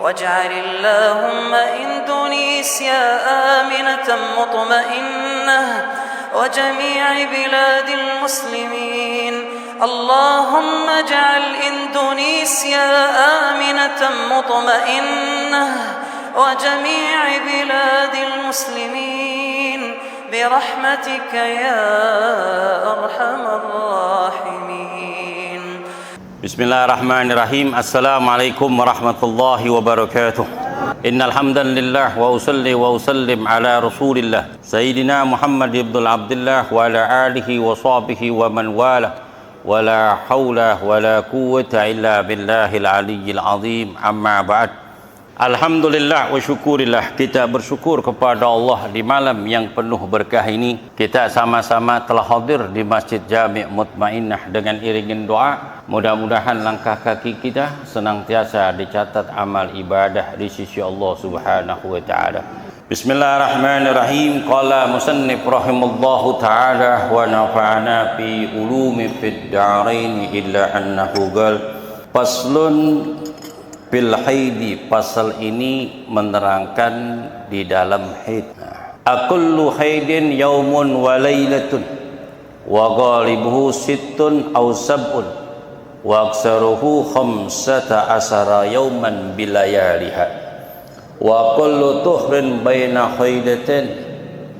واجعل اللهم إندونيسيا آمنة مطمئنة وجميع بلاد المسلمين. اللهم اجعل إندونيسيا آمنة مطمئنة وجميع بلاد المسلمين برحمتك يا أرحم الراحمين. Bismillahirrahmanirrahim. Assalamualaikum warahmatullahi wabarakatuh. Innal hamdalillah wa usalli wa usallim ala Rasulillah Sayyidina Muhammad ibn Abdullah wa ala alihi wa sahbihi wa man wala wa la hawla wa la quwwata illa billahil aliyyil azim. Amma ba'd. Alhamdulillah wa syukurillah, kita bersyukur kepada Allah di malam yang penuh berkah ini. Kita sama-sama telah hadir di Masjid Jami' Mutmainnah dengan iringin doa. Mudah-mudahan langkah kaki kita senantiasa dicatat amal ibadah di sisi Allah Subhanahu wa taala. Bismillahirrahmanirrahim. Qala musannif rahimallahu taala wa nafa'ana fi ulumi fid darain illa annahu qala faslun bil haidi. Pasal ini menerangkan di dalam haid. Akullu haidin yaumun wa lailatun wa ghalibuhu sittun aw sab'un wa aksaruhu khamsata asara yauman bilayaliha wa kullu tuhrin baina haidatin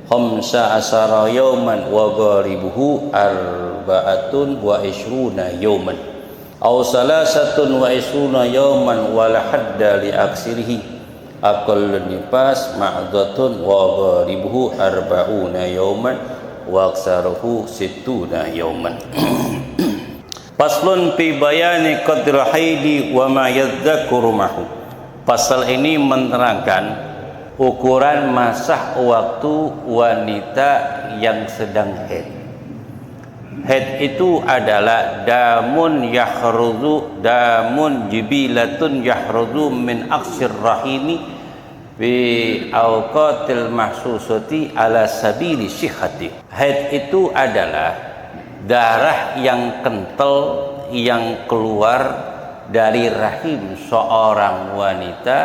khamsa asara yauman wa ghalibuhu arba'atun wa ishruna yauman aw salasatun wa ishruna yauman wa la hadda li aksirihi aqallu nifas ma'datun wa ghalibuhu arba'una yauman wa aksaruhu sittuna yauman. Faslun fi bayani qadri haidi wa ma yadzakkuru mahu. Pasal ini menerangkan ukuran masa waktu wanita yang sedang haid. Haid itu adalah damun yahruzu, damun jibilatun yahruzu min aksir rahimi bi awqatil mahsusati ala sabili syihati. Haid itu adalah darah yang kental yang keluar dari rahim seorang wanita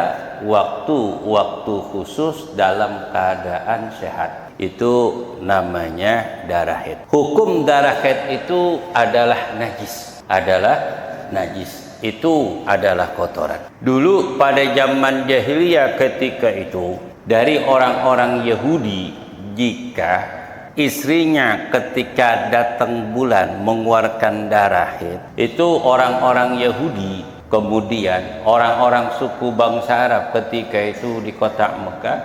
waktu-waktu khusus dalam keadaan sehat. Itu namanya darah haid. Hukum darah haid itu adalah najis. Itu adalah kotoran. Dulu pada zaman jahiliyah ketika itu, dari orang-orang Yahudi, jika istrinya ketika datang bulan mengeluarkan darah haid, itu orang-orang Yahudi, kemudian orang-orang suku bangsa Arab ketika itu di kota Mekah,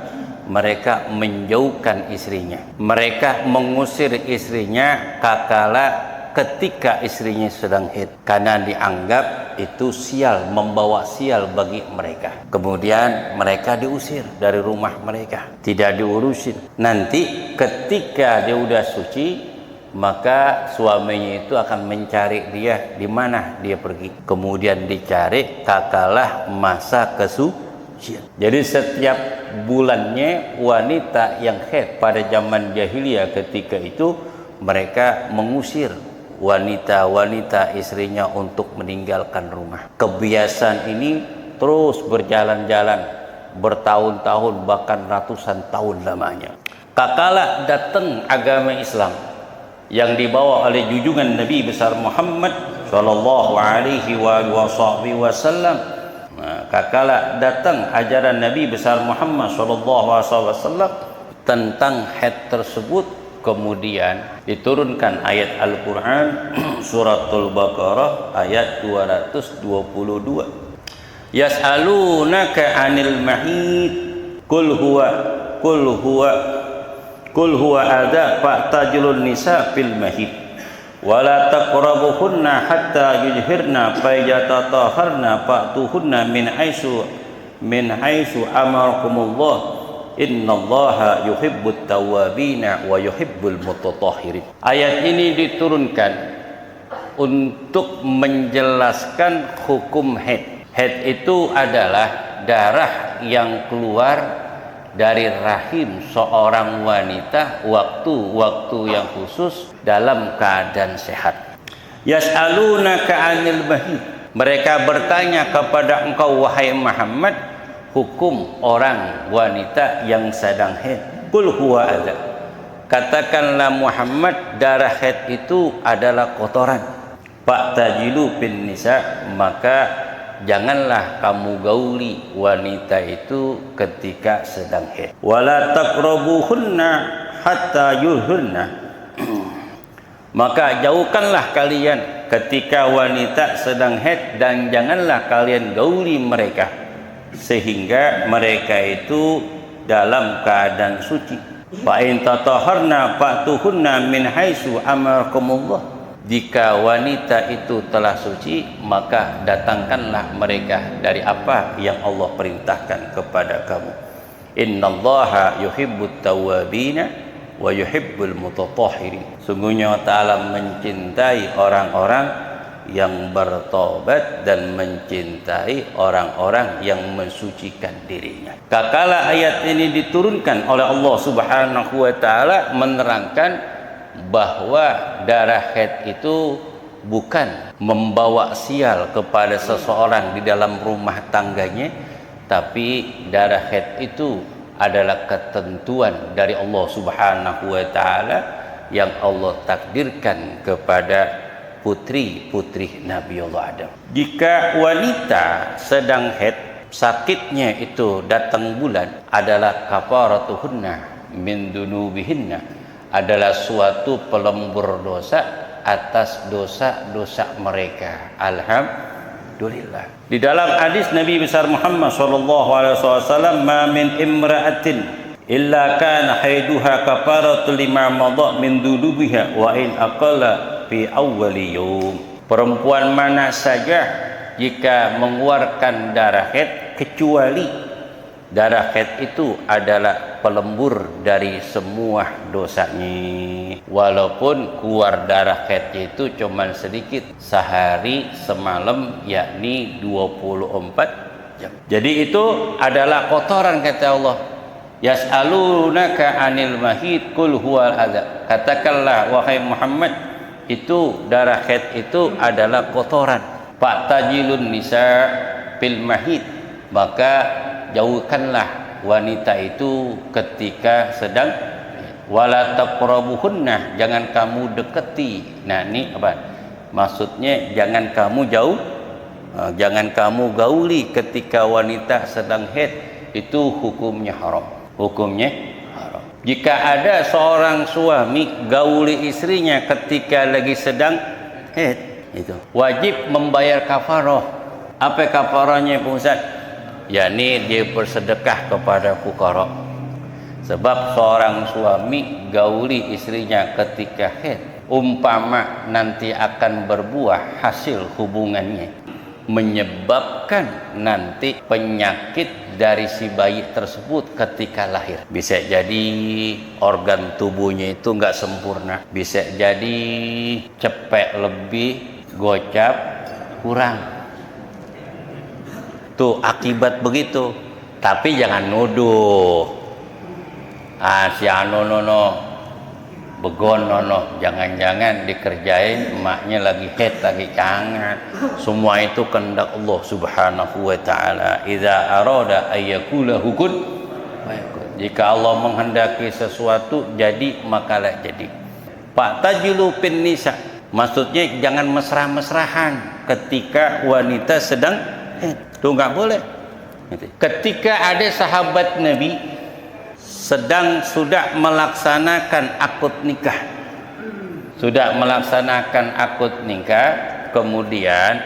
mereka menjauhkan istrinya. Mereka mengusir istrinya kakala ketika istrinya sedang haid, karena dianggap itu sial, membawa sial bagi mereka. Kemudian mereka diusir dari rumah mereka, tidak diurusin. Nanti ketika dia udah suci, maka suaminya itu akan mencari dia di mana dia pergi. Kemudian dicari kakalah masa kesucian. Jadi setiap bulannya wanita yang haid pada zaman jahiliyah ketika itu, mereka mengusir wanita-wanita istrinya untuk meninggalkan rumah. Kebiasaan ini terus berjalan-jalan bertahun-tahun, bahkan ratusan tahun lamanya. Kakala datang agama Islam yang dibawa oleh junjungan Nabi besar Muhammad sallallahu alaihi wasallam. Kakala datang ajaran Nabi besar Muhammad sallallahu alaihi wasallam tentang haid tersebut. Kemudian diturunkan ayat Al-Quran suratul Baqarah ayat 222. Yas'alunaka 'anil mahid qul huwa adza fa'tajilun nisa fil mahid wa la taqrabuhunna hatta yujhirna fa yatatahharna fa'tuhunna min haitsu amarakumullah innallaha yuhibbut tawwabina wa yuhibbul mutatahhirin. Ayat ini diturunkan untuk menjelaskan hukum haid. Haid itu adalah darah yang keluar dari rahim seorang wanita waktu-waktu yang khusus dalam keadaan sehat. Yas'alunaka 'anil mahid. Mereka bertanya kepada engkau wahai Muhammad hukum orang wanita yang sedang haid. Qul huwa adza. Katakanlah Muhammad, darah haid itu adalah kotoran. Fa'tajilu bin nisa, maka janganlah kamu gauli wanita itu ketika sedang haid. Wala taqrabuhunna hatta yuhurna. Maka jauhkanlah kalian ketika wanita sedang haid, dan janganlah kalian gauli mereka sehingga mereka itu dalam keadaan suci. Fa in tatahharna fa'tuhunna min haitsu amarakumullah. Jika wanita itu telah suci, maka datangkanlah mereka dari apa yang Allah perintahkan kepada kamu. Innallaha yuhibbut tawwabina wa yuhibbul mutatahhirin. Sungguhnya Ta'ala mencintai orang-orang yang bertobat dan mencintai orang-orang yang mensucikan dirinya. Kakala ayat ini diturunkan oleh Allah Subhanahu wa Ta'ala menerangkan bahwa darah haid itu bukan membawa sial kepada seseorang di dalam rumah tangganya, tapi darah haid itu adalah ketentuan dari Allah Subhanahu wa Ta'ala yang Allah takdirkan kepada putri-putri Nabi Allah Adam. Jika wanita sedang haid, sakitnya itu datang bulan, adalah kafaratuhunna min dunubihinna, adalah suatu pelembur dosa atas dosa-dosa mereka. Alhamdulillah. Di dalam hadis Nabi besar Muhammad SAW, ma min imra'atin illa kana haiduha kafaratul lima madha min dunubiha wa in aqalla fi awwali yawm. Perempuan mana saja jika mengeluarkan darah haid, kecuali darah haid itu adalah pelembur dari semua dosanya, walaupun keluar darah haid itu cuman sedikit, sehari semalam, yakni 24 jam. Jadi itu adalah kotoran, kata Allah. Yas'alunaka 'anil mahid qul huwal adza. Katakanlah wahai Muhammad, itu darah haid itu adalah kotoran. Fa'tajilun nisa fil mahid, maka jauhkanlah wanita itu ketika sedang. Wala taqrabuhunna, jangan kamu deketi. Nah, ini apa maksudnya? Jangan kamu jauh, jangan kamu gauli ketika wanita sedang haid. Itu hukumnya haram. Hukumnya haram. Jika ada seorang suami gauli istrinya ketika lagi sedang haid, itu wajib membayar kafarah. Apa kafarahnya, Pak Ustaz? Yakni dia bersedekah kepada fuqara. Sebab seorang suami gauli istrinya ketika haid, umpama nanti akan berbuah hasil hubungannya, menyebabkan nanti penyakit dari si bayi tersebut ketika lahir. Bisa jadi organ tubuhnya itu enggak sempurna, bisa jadi cepek lebih, gocap kurang. Tuh akibat begitu. Tapi jangan nuduh, si anonono begon nono, jangan-jangan dikerjain emaknya lagi haid, lagi cangat. Semua itu kehendak Allah Subhanahu wa Ta'ala. Idza arada ayyakula hukun, jika Allah menghendaki sesuatu jadi, makalah jadi. Fa'tajilu bin nisa, maksudnya jangan mesra-mesrahan ketika wanita sedang haid. Itu enggak boleh. Ketika ada sahabat Nabi sudah melaksanakan akad nikah, kemudian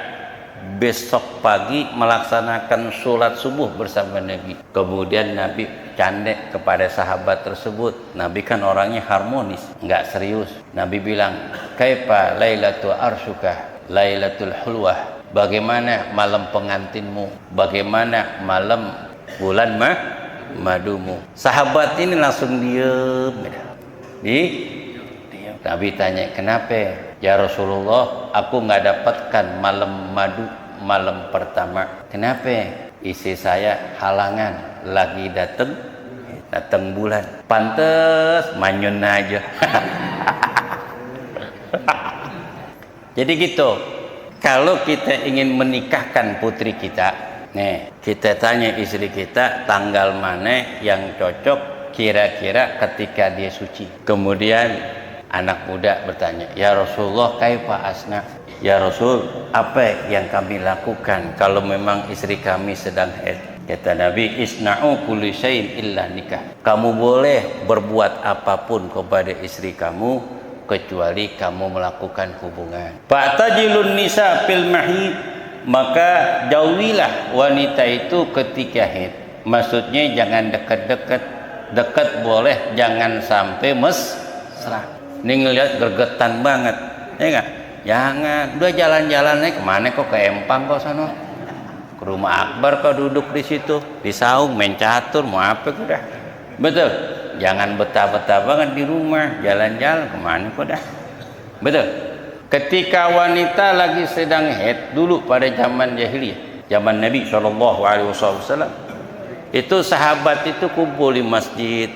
besok pagi melaksanakan sholat subuh bersama Nabi. Kemudian Nabi candek kepada sahabat tersebut. Nabi kan orangnya harmonis, nggak serius. Nabi bilang, kaifa lailatul arsyuka lailatul hulwah, bagaimana malam pengantinmu, bagaimana malam bulan madumu. Sahabat ini langsung diam. Nabi tanya, kenapa ya Rasulullah, aku nggak dapatkan malam madu malam pertama. Kenapa? Istri saya halangan, lagi datang bulan. Pantes manyun aja. Jadi gitu. Kalau kita ingin menikahkan putri kita, Nih, kita tanya istri kita tanggal mana yang cocok kira-kira ketika dia suci. Kemudian anak muda bertanya, "Ya Rasulullah, kaifa asna?" "Ya Rasul, apa yang kami lakukan kalau memang istri kami sedang haid?" Kata Nabi, "Isna'u kulli syai'in illa nikah." Kamu boleh berbuat apapun kepada istri kamu kecuali kamu melakukan hubungan. Fa'tajilun nisa fil mahid, maka jauhilah wanita itu ketika haid. Maksudnya jangan dekat-dekat. Dekat boleh, jangan sampai mesra. Ini ngelihat gergetan banget, ya enggak? Jangan, udah jalan-jalan aja kemana kok, ke Empang kok sana, ke rumah Akbar kok duduk di situ, di saung main catur, mau apa kok dah. Betul. Jangan betah-betah banget di rumah, jalan-jalan kemana kok dah. Betul. Ketika wanita lagi sedang haid dulu pada zaman jahiliyah, zaman Nabi SAW, itu sahabat itu kumpul di masjid,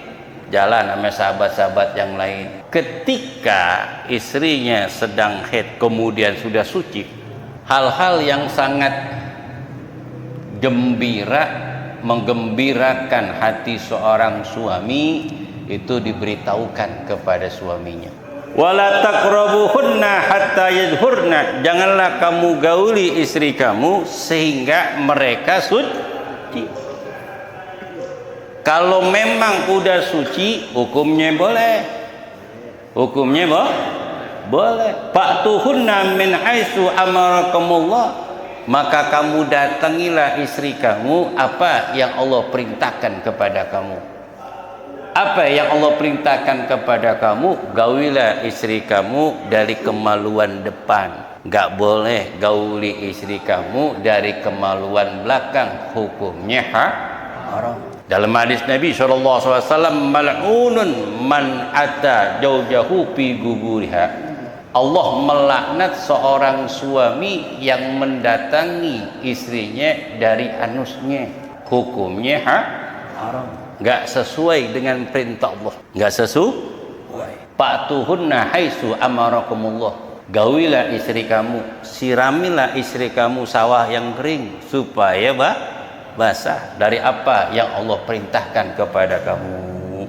jalan sama sahabat-sahabat yang lain. Ketika istrinya sedang haid kemudian sudah suci, hal-hal yang sangat gembira, menggembirakan hati seorang suami itu diberitahukan kepada suaminya. Wala taqrabuhunna hatta yadhurna, janganlah kamu gauli istri kamu sehingga mereka suci. Kalau memang udah suci, hukumnya boleh. Hukumnya boleh. Fa'tuhunna min haitsu amarakumullah, maka kamu datangilah istri kamu apa yang Allah perintahkan kepada kamu. Apa yang Allah perintahkan kepada kamu, gaulilah istri kamu dari kemaluan depan. Enggak boleh gauli istri kamu dari kemaluan belakang, hukumnya haram. Dalam hadis Nabi SAW, mal'unun man ata jaujahu fi guburiha, Allah melaknat seorang suami yang mendatangi istrinya dari anusnya, hukumnya haram. Enggak sesuai dengan perintah Allah, enggak sesuai. Fa'tuhunna haitsu amarakumullah, gaulilah istri kamu, siramilah istri kamu sawah yang kering supaya basah dari apa yang Allah perintahkan kepada kamu.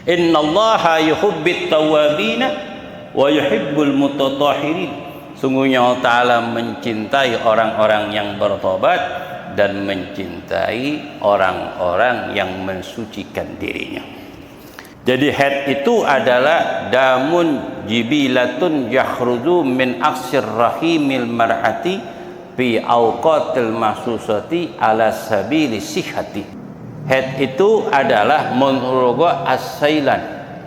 Innallaha yuhibbut tawwabina wa yuhibbul mutatahhirin, sungguhnya Allah Ta'ala mencintai orang-orang yang bertobat dan mencintai orang-orang yang mensucikan dirinya. Jadi haid itu adalah damun jibilatun yakhruju min aksir rahimil mar'ati fi awqatil mahsusati ala sabili sihhati. Haid itu adalah menurut as-sailan,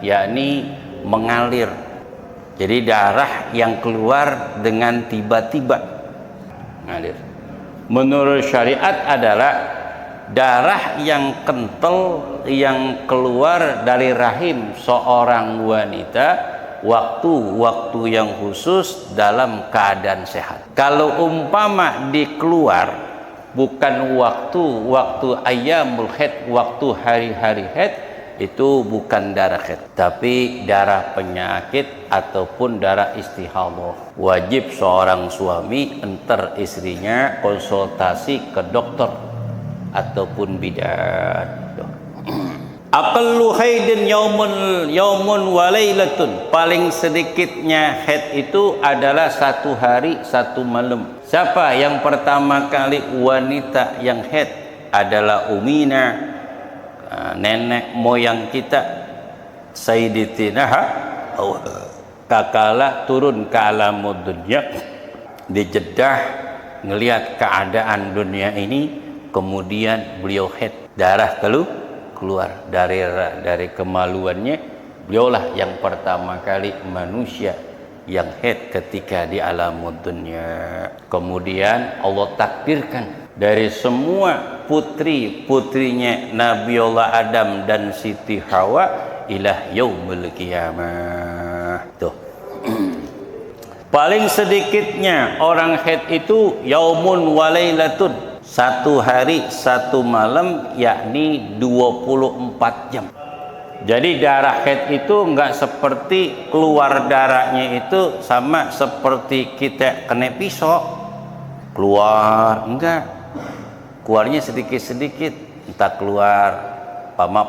yakni mengalir. Jadi darah yang keluar dengan tiba-tiba mengalir. Menurut syariat adalah darah yang kental yang keluar dari rahim seorang wanita waktu-waktu yang khusus dalam keadaan sehat. Kalau umpama dikeluar bukan waktu ayyamul haid, waktu hari-hari haid, itu bukan darah haid, tapi darah penyakit ataupun darah istihadah. Wajib seorang suami entar istrinya konsultasi ke dokter ataupun bidan. Aqallu haidin yaumun wa lailatun, paling sedikitnya haid itu adalah 1 hari 1 malam. Siapa yang pertama kali wanita yang haid adalah Umina, nenek moyang kita, Sayyidatina kakala turun ke alamud dunya di Jeddah, ngelihat keadaan dunia ini, kemudian beliau haid, darah keluar dari kemaluannya. Beliaulah yang pertama kali manusia yang haid ketika di alamud dunya. Kemudian Allah takdirkan dari semua putri-putrinya Nabiullah Adam dan Siti Hawa ilah yaumul qiyamah. Tuh. Paling sedikitnya orang haid itu yaumun wa lailatun, 1 hari 1 malam, yakni 24 jam. Jadi darah haid itu enggak seperti keluar darahnya itu sama seperti kita kena pisau. keluar, enggak. Keluarnya sedikit-sedikit, entah keluar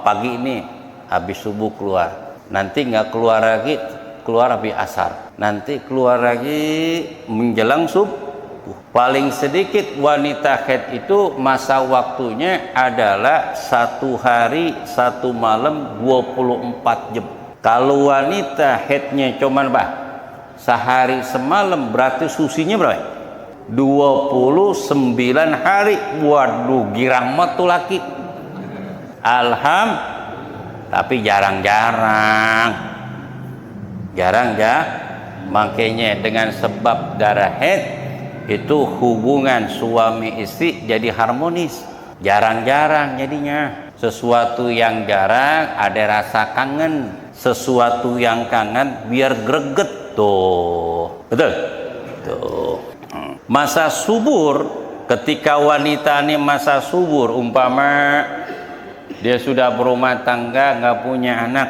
pagi ini habis subuh keluar, nanti enggak keluar lagi, keluar habis asar, nanti keluar lagi menjelang subuh. Paling sedikit wanita haid itu masa waktunya adalah 1 hari 1 malam 24 jam. Kalau wanita haidnya cuman sehari semalam, berarti susinya berapa? 29 hari. Waduh, girang banget tuh laki. Tapi jarang-jarang makanya dengan sebab darah haid itu hubungan suami istri jadi harmonis. Jarang-jarang jadinya. Sesuatu yang jarang ada rasa kangen, sesuatu yang kangen biar greget tuh. Betul? Tuh. Masa subur, ketika wanita ini masa subur, umpama dia sudah berumah tangga, nggak punya anak,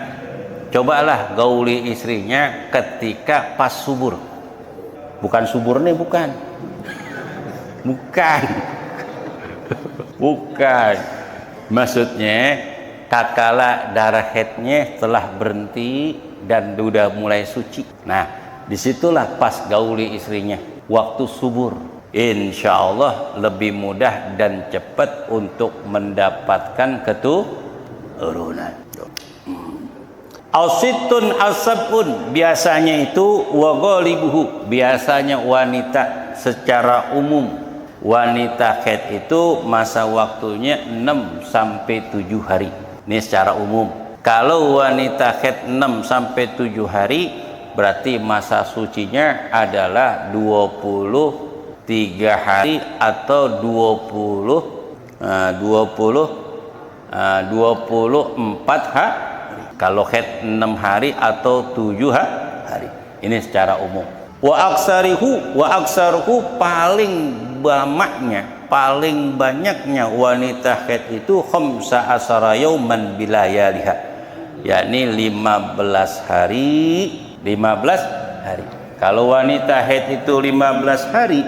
cobalah gauli istrinya ketika pas subur. Bukan subur nih, bukan. Maksudnya tatkala darah haidnya telah berhenti dan sudah mulai suci. Nah, disitulah pas gauli istrinya waktu subur. Insya Allah lebih mudah dan cepat untuk mendapatkan keturunan. Ausitun asabun, biasanya itu wagolibuhu, biasanya wanita secara umum wanita haid itu masa waktunya 6 sampai 7 hari. Ini secara umum. Kalau wanita haid 6 sampai 7 hari, berarti masa sucinya adalah 23 hari atau 24 hari. Kalau haid 6 hari atau 7 hari. Ini secara umum. Wa aksaruhu paling banyaknya wanita haid itu 15 yauman bilayaliha, yakni 15 hari. Kalau wanita haid itu 15 hari,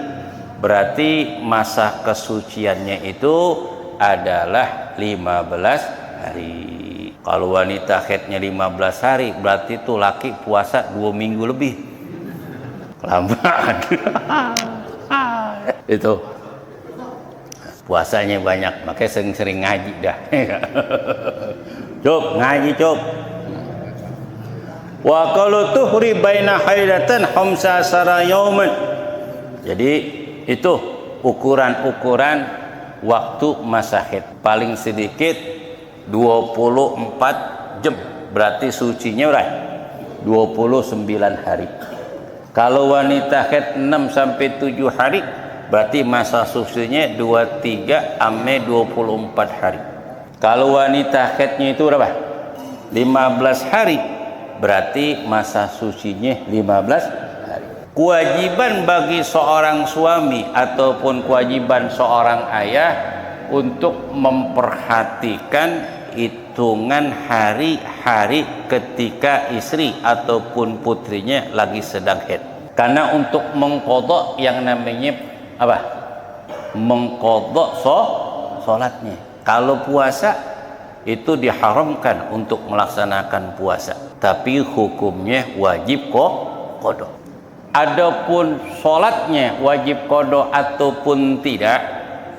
berarti masa kesuciannya itu adalah 15 hari. Kalau wanita haidnya 15 hari, berarti itu laki puasa 2 minggu lebih. Kelamaan. Itu puasanya banyak, makanya sering-sering ngaji dah. Ngaji. Wa qalu tuhri baina haidatan 15 yauman. Jadi itu ukuran waktu masa haid. Paling sedikit 24 jam. Berarti sucinya berapa? 29 hari. Kalau wanita haid 6 sampai 7 hari, berarti masa sucinya 23 sampai 24 hari. Kalau wanita haidnya itu berapa? 15 hari, berarti masa sucinya 15 hari. Kewajiban bagi seorang suami ataupun kewajiban seorang ayah untuk memperhatikan hitungan hari-hari ketika istri ataupun putrinya lagi sedang haid. Karena untuk mengqadha yang namanya apa? Mengqadha sholatnya. Kalau puasa itu diharamkan untuk melaksanakan puasa, tapi hukumnya wajib qadha. Adapun sholatnya wajib qadha ataupun tidak,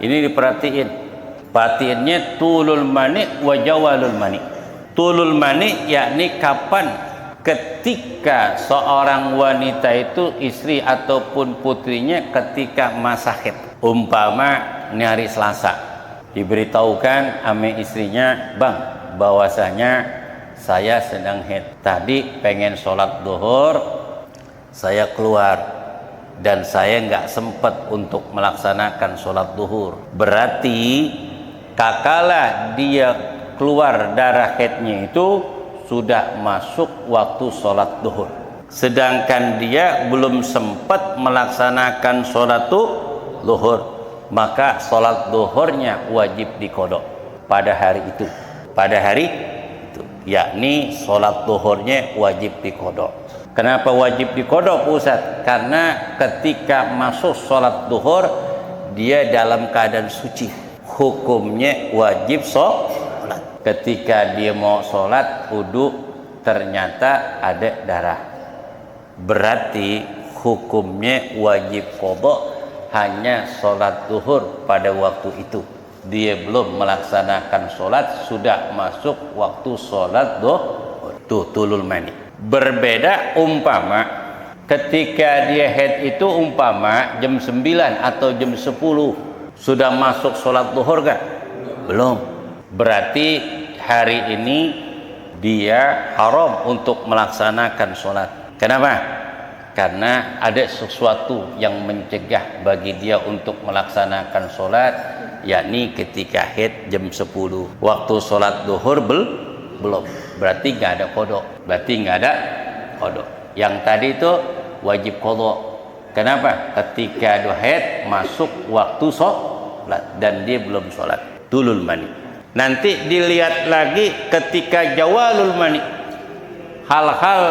ini diperhatiin. Perhatiannya tulul mani wa jawalul mani. Tulul mani yakni kapan ketika seorang wanita itu istri ataupun putrinya ketika masa haid. Umpama ini hari Selasa, diberitahukan ame istrinya, "Bang, bahwasanya saya sedang haid. Tadi pengen sholat duhur, saya keluar dan saya nggak sempat untuk melaksanakan sholat duhur." Berarti kakala dia keluar darah haidnya itu sudah masuk waktu sholat duhur, sedangkan dia belum sempat melaksanakan sholat duhur, maka sholat duhurnya wajib diqadha pada hari itu. Yakni sholat duhurnya wajib diqadha. Kenapa wajib diqadha, Pak Ustaz? Karena ketika masuk sholat duhur dia dalam keadaan suci, hukumnya wajib sholat. Ketika dia mau sholat wudu ternyata ada darah, berarti hukumnya wajib qadha hanya sholat zuhur pada waktu itu. Dia belum melaksanakan sholat, sudah masuk waktu sholat zuhur, tulul mani. Berbeda umpama ketika dia haid itu umpama jam 9 atau jam 10 sudah masuk sholat zuhur kan? Belum. Berarti hari ini dia haram untuk melaksanakan sholat. Kenapa? Karena ada sesuatu yang mencegah bagi dia untuk melaksanakan sholat, yakni ketika haid jam 10 waktu sholat zuhur belum, berarti nggak ada qadha, yang tadi itu wajib qadha. Kenapa? Ketika dia haid masuk waktu sholat dan dia belum sholat, tulul mani. Nanti dilihat lagi ketika jawalul mani, hal-hal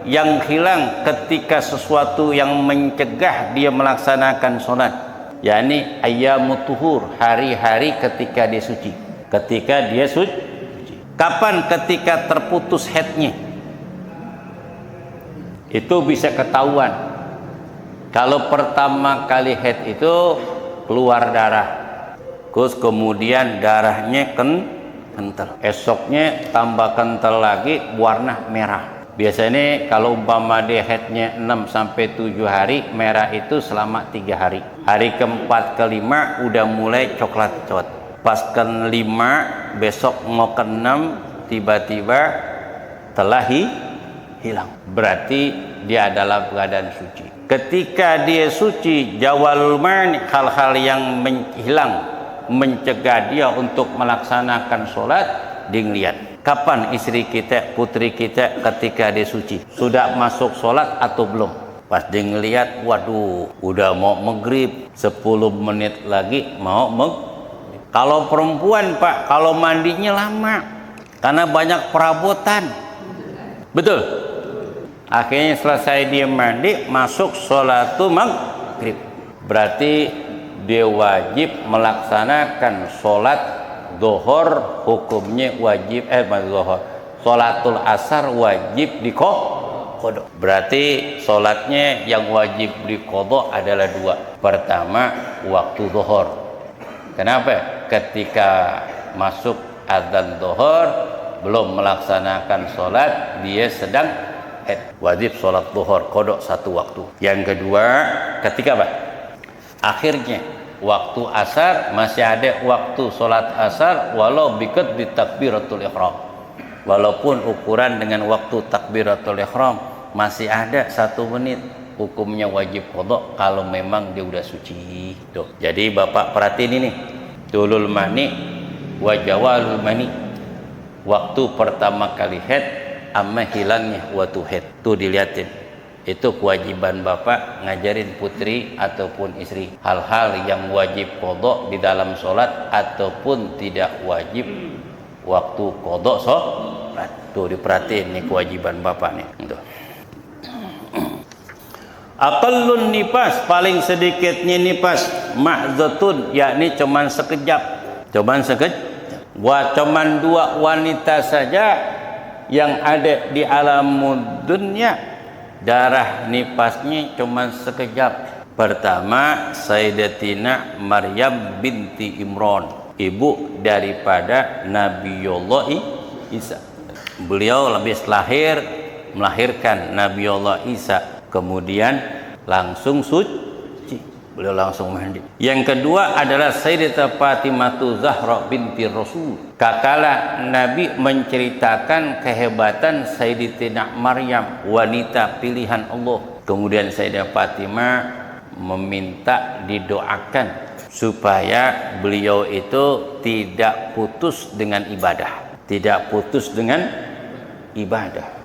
yang hilang ketika sesuatu yang mencegah dia melaksanakan sholat, yakni ayyamut tuhur, hari-hari ketika dia suci. Ketika dia suci, kapan? Ketika terputus haidnya, itu bisa ketahuan. Kalau pertama kali haid itu keluar darah, terus kemudian darahnya kental, esoknya tambah kental lagi, warna merah. Biasanya kalau umpama dia haidnya 6 sampai 7 hari, merah itu selama 3 hari. Hari keempat kelima udah mulai coklat-coklat. Pas ke-5 besok mau ke-6 tiba-tiba telah hilang. Berarti dia adalah keadaan suci. Ketika dia suci, jawalul mani, hal-hal yang hilang mencegah dia untuk melaksanakan sholat, dilihat. Kapan istri kita, putri kita ketika dia suci? Sudah masuk sholat atau belum? Pas dia ngelihat, waduh, udah mau maghrib, 10 menit lagi mau maghrib. Kalau perempuan Pak, kalau mandinya lama, karena banyak perabotan. Betul? Akhirnya selesai dia mandi, masuk sholatul maghrib. Berarti dia wajib melaksanakan sholat zuhur, hukumnya wajib zuhur. Sholatul asar wajib diqadha. Berarti sholatnya yang wajib diqadha adalah 2. Pertama, waktu zuhur. Kenapa? Ketika masuk adzan zuhur belum melaksanakan sholat, dia sedang haid, wajib sholat zuhur qadha 1 waktu. Yang kedua, ketika apa? Akhirnya waktu asar, masih ada waktu sholat asar, walau biqad di takbiratul ihram, walaupun ukuran dengan waktu takbiratul ihram masih ada 1 menit, hukumnya wajib qadha kalau memang dia udah suci. Tuh. Jadi Bapak perhatiin ini, tulul mani wa jawalul mani, waktu pertama kali haid sama hilangnya waktu haid. Tuh dilihatin. Itu kewajiban Bapak ngajarin putri ataupun istri hal-hal yang wajib qadha di dalam sholat ataupun tidak wajib waktu qadha sholat. Tuh diperhatiin nih kewajiban Bapak nih. Tuh. Aqallun nifas, paling sedikitnya nifas, mahzatun, yakni cuman sekejap. Cuman 2 wanita saja yang ada di alam dunia darah nifasnya cuma sekejap. Pertama, Sayyidatina Maryam binti Imran, ibu daripada Nabiullah Isa. Beliau habis melahirkan Nabiullah Isa, kemudian langsung suci, beliau langsung mandi. Yang kedua adalah Sayyidatina Fatimatu Zahra binti Rasul. Kakala Nabi menceritakan kehebatan Sayyidatina Maryam, wanita pilihan Allah. Kemudian Sayyidah Fatimah meminta didoakan supaya beliau itu tidak putus dengan ibadah,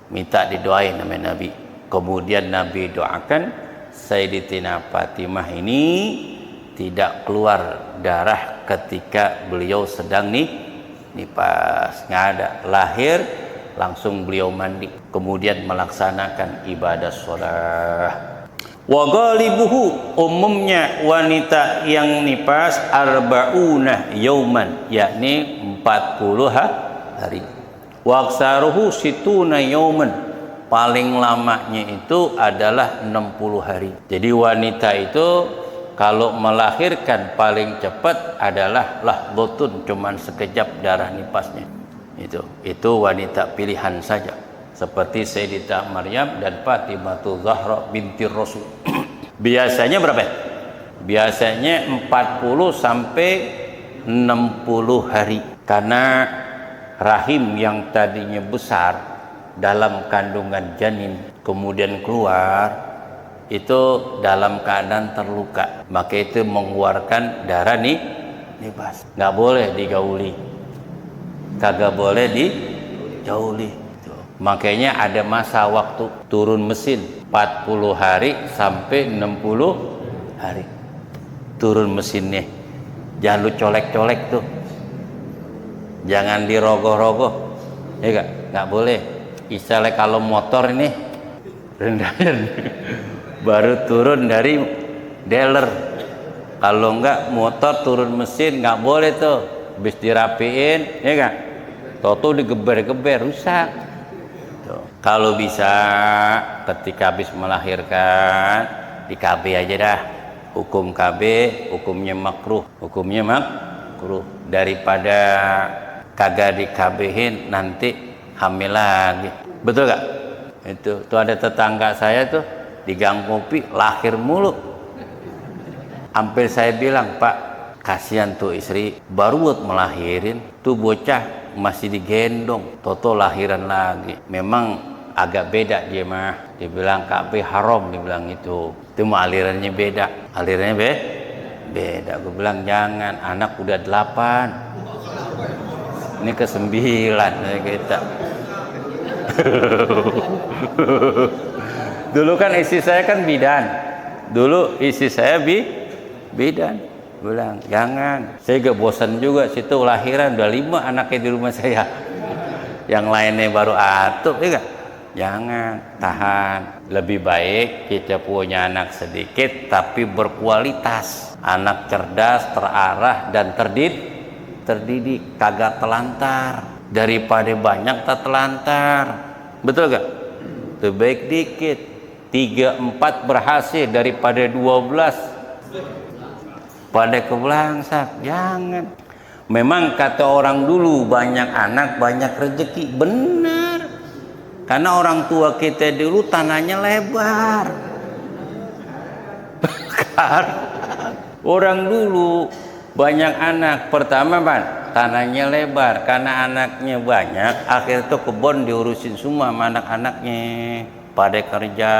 minta didoain sama Nabi. Kemudian Nabi doakan Sayyidatina Fatimah ini tidak keluar darah ketika beliau sedang nifas, nggak ada, lahir langsung beliau mandi, kemudian melaksanakan ibadah sholat. Wa ghalibuhu, umumnya wanita yang nifas arba'una yauman, yakni 40 hari. Wa aksaruhu situna yauman, paling lamanya itu adalah 60 hari. Jadi wanita itu kalau melahirkan paling cepat adalah lahdhatun, cuman sekejap darah nifasnya. Itu wanita pilihan saja. Seperti Sayyidah Maryam dan Fatimah Zahra binti Rasul. Biasanya berapa? Biasanya 40 sampai 60 hari. Karena rahim yang tadinya besar dalam kandungan janin kemudian keluar itu dalam keadaan terluka, maka itu mengeluarkan darah nifas. Nggak boleh digauli, kagak boleh digauli. Makanya ada masa waktu turun mesin 40 hari sampai 60 hari turun mesinnya. Jangan lu colek-colek tuh, jangan dirogoh-rogoh, ya nggak boleh. Misalnya kalau motor ini rendahan baru turun dari dealer, kalau enggak motor turun mesin nggak boleh tuh, habis dirapiin, ya nggak, toto digeber-geber rusak. Kalau bisa ketika habis melahirkan di KB aja dah, hukum KB hukumnya makruh, daripada kagak di KB-in nanti hamil lagi. Betul gak? Itu tuh ada tetangga saya tuh di Gang Kopi lahir mulu. Hampir saya bilang, Pak, kasihan tuh istri baru buat melahirin, tuh bocah masih digendong, toto lahiran lagi. Memang agak beda dia mah, dibilang KB haram, dibilang itu mah alirannya beda, beda. Gue bilang jangan, anak udah 8, ini ke-9 kita. Dulu kan istri saya kan bidan, bidan. Bilang jangan, saya gak bosan juga, situ lahiran udah 5 anaknya di rumah saya, yang lainnya baru atuh, ya gak? Jangan, tahan. Lebih baik kita punya anak sedikit tapi berkualitas, anak cerdas, terarah dan terdidik, kagak telantar, daripada banyak tak telantar. Betul gak? Lebih baik dikit, 3-4 berhasil daripada 12 pada kebelangsak. Jangan. Memang kata orang dulu, banyak anak banyak rezeki. Benar. Karena orang tua kita dulu tanahnya lebar. Orang dulu banyak anak. Pertama tanahnya lebar. Karena anaknya banyak, akhirnya tuh kebun diurusin semua sama anak-anaknya. Pada kerja,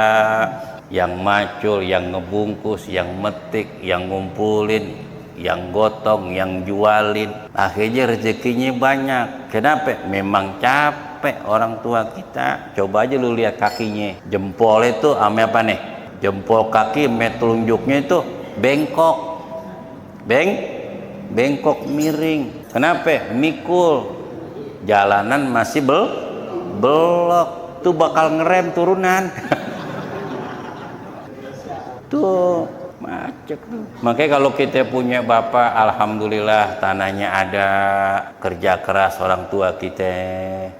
yang macul, yang ngebungkus, yang metik, yang ngumpulin, yang gotong, yang jualin. Akhirnya rezekinya banyak. Kenapa? Memang capek orang tua kita. Coba aja lu lihat kakinya, jempol itu ame apa nih, jempol kaki ame telunjuknya itu bengkok, bengkok miring. Kenapa? Mikul, jalanan masih belok, tuh bakal ngerem turunan. Tuh macet tuh. Makanya kalau kita punya bapak, alhamdulillah tanahnya ada, kerja keras orang tua kita,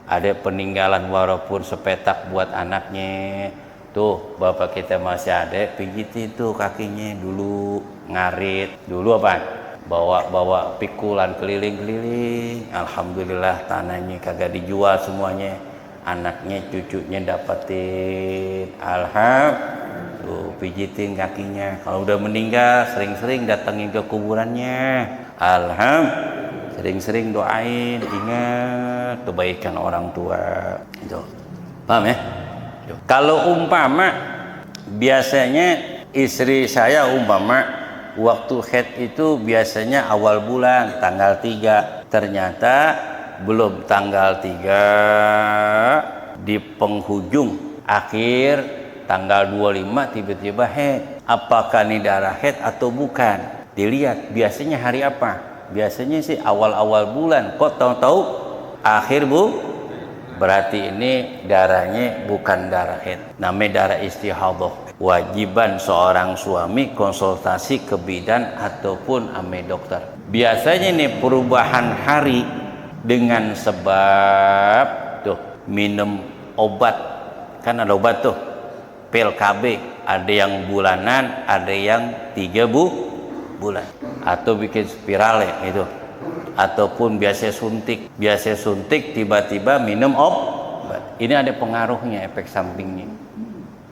ada peninggalan walaupun sepetak buat anaknya. Tuh bapak kita masih ada, pijit itu kakinya dulu, ngarit dulu apa? Bawa pikulan keliling-keliling. Alhamdulillah tanahnya kagak dijual semuanya, anaknya cucunya dapetin. Alhamdulillah. Tuh pijitin kakinya. Kalau udah meninggal sering-sering datangin ke kuburannya. Alhamdulillah. Sering-sering doain, ingat kebaikan orang tua. Itu. Paham ya? Kalau umpama biasanya istri saya waktu haid itu biasanya awal bulan tanggal 3. Ternyata belum tanggal 3, di penghujung akhir tanggal 25 tiba-tiba haid. Apakah ini darah haid atau bukan? Dilihat biasanya hari apa? Biasanya sih awal-awal bulan. Kok tahu-tahu akhir berarti ini darahnya bukan darah haid, namanya darah istihadhah. Wajiban seorang suami konsultasi ke bidan ataupun ame dokter. Biasanya nih perubahan hari dengan sebab tuh minum obat, kan ada obat tuh pil KB, ada yang bulanan, ada yang 3 bulan, atau bikin spiral ya itu, ataupun biasa suntik tiba-tiba minum obat. Ini ada pengaruhnya, efek sampingnya.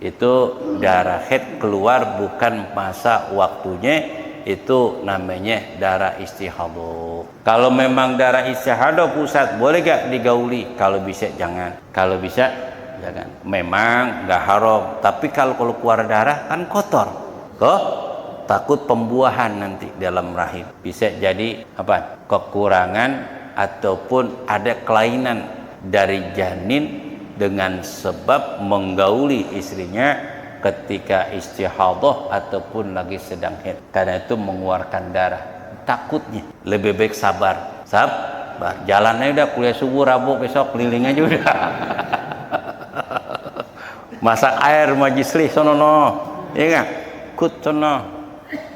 Itu darah haid keluar bukan masa waktunya, itu namanya darah istihadah. Kalau memang darah istihadah pusat, boleh gak digauli? Kalau bisa jangan, kalau bisa jangan. Memang gak haram, tapi kalau keluar darah kan kotor kok, takut pembuahan nanti dalam rahim, bisa jadi apa, kekurangan ataupun ada kelainan dari janin dengan sebab menggauli istrinya ketika istihadah ataupun lagi sedang haid, karena itu mengeluarkan darah. Takutnya lebih baik sabar, jalannya udah kuliah subuh Rabu besok keliling aja udah. Masak air majisli sono no, ya kan, kut sono.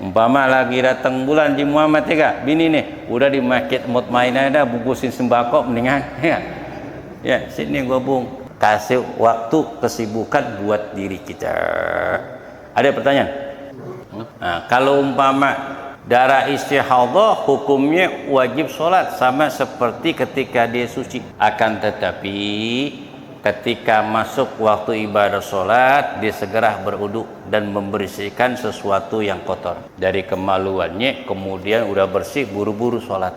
Umpama lagi datang bulan Haji Muhammad ya kan, bini nih udah di masjid mutmainah dah bungkusin sembako mendingan ya sini gabung. Kasih waktu kesibukan buat diri kita. Ada pertanyaan? Nah, kalau umpama darah istihadah hukumnya wajib sholat sama seperti ketika dia suci. Akan tetapi ketika masuk waktu ibadah sholat, dia segera berwudu dan membersihkan sesuatu yang kotor dari kemaluannya, kemudian udah bersih buru-buru sholat,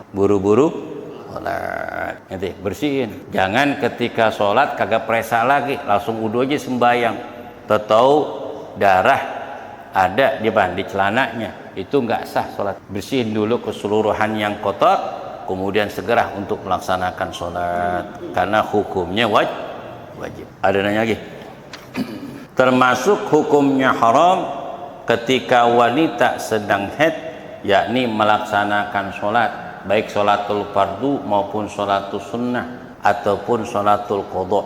sholat, nanti bersihin. Jangan ketika sholat kagak peresa lagi, langsung wudu aja sembahyang. Tahu darah ada di celananya, itu nggak sah sholat. Bersihin dulu keseluruhan yang kotor, kemudian segera untuk melaksanakan sholat, karena hukumnya wajib. Ada nanya lagi? Termasuk hukumnya haram ketika wanita sedang haid, yakni melaksanakan sholat, baik sholatul fardu maupun sholatul sunnah ataupun sholatul qadha,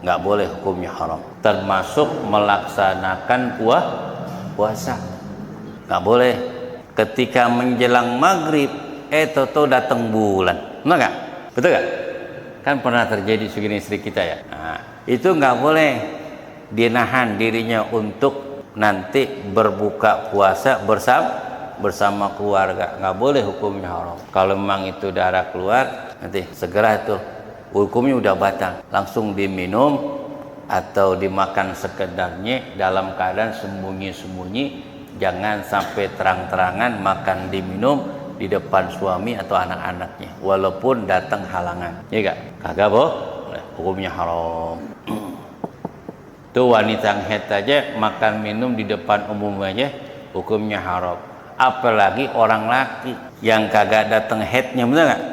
nggak boleh, hukumnya haram. Termasuk melaksanakan puasa, nggak boleh. Ketika menjelang maghrib toto datang bulan, benar nggak? Betul nggak? Kan pernah terjadi segini istri kita ya. Nah, itu nggak boleh, dinahan dirinya untuk nanti berbuka puasa bersama keluarga, nggak boleh, hukumnya haram. Kalau memang itu darah keluar, nanti segera itu hukumnya udah batal, langsung diminum atau dimakan sekedarnya dalam keadaan sembunyi-sembunyi. Jangan sampai terang-terangan makan diminum di depan suami atau anak-anaknya, walaupun datang halangan, ya gak? Kagak boleh, hukumnya haram. Tuh wanita yang haid aja makan minum di depan umum aja hukumnya haram. Apalagi orang laki yang kagak datang haidnya, bener gak?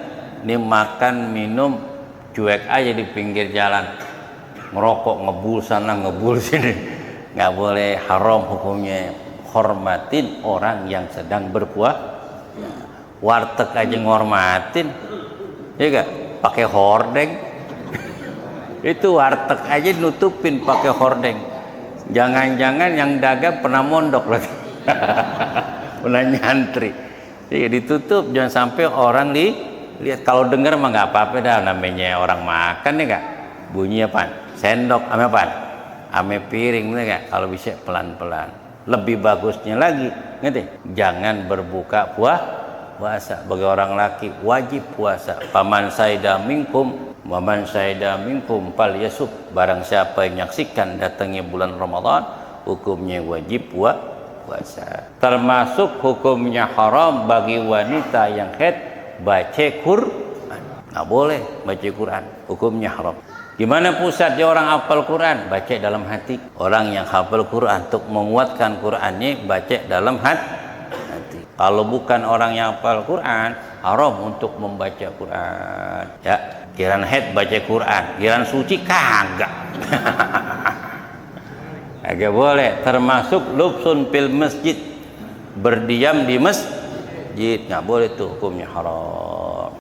Ini makan minum cuek aja di pinggir jalan, ngerokok ngebul sana ngebul sini, nggak boleh, haram hukumnya. Hormatin orang yang sedang berpuasa. Warteg aja ngormatin, ya gak? Pakai hordeng. Itu warteg aja nutupin pakai hordeng. Jangan-jangan yang dagang pernah mondok lagi. Pernah nyantri. Jadi ditutup, jangan sampai orang lihat. Kalau dengar mah nggak apa-apa dah, namanya orang makan ya gak? Bunyi apaan? Sendok ame apaan? Ame piring, bener gak? Kalau bisa pelan-pelan. Lebih bagusnya lagi, ngerti? Jangan berbuka puasa. Bagi orang laki wajib puasa. Paman saida minkum fal yasub. Barang siapa yang menyaksikan datangnya bulan Ramadan, hukumnya wajib puasa. Termasuk hukumnya haram bagi wanita yang haid baca Quran. Nggak boleh baca Quran, hukumnya haram. Gimana pusatnya orang hafal Quran? Baca dalam hati. Orang yang hafal Quran untuk menguatkan Qurannya baca dalam hati. Kalau bukan orang yang hafal Quran, haram untuk membaca Quran. Ya, kiran haid baca Quran, kiran suci kagak. Kagak boleh. Termasuk lubsun fil masjid, berdiam di masjid, nggak boleh tuh, hukumnya haram.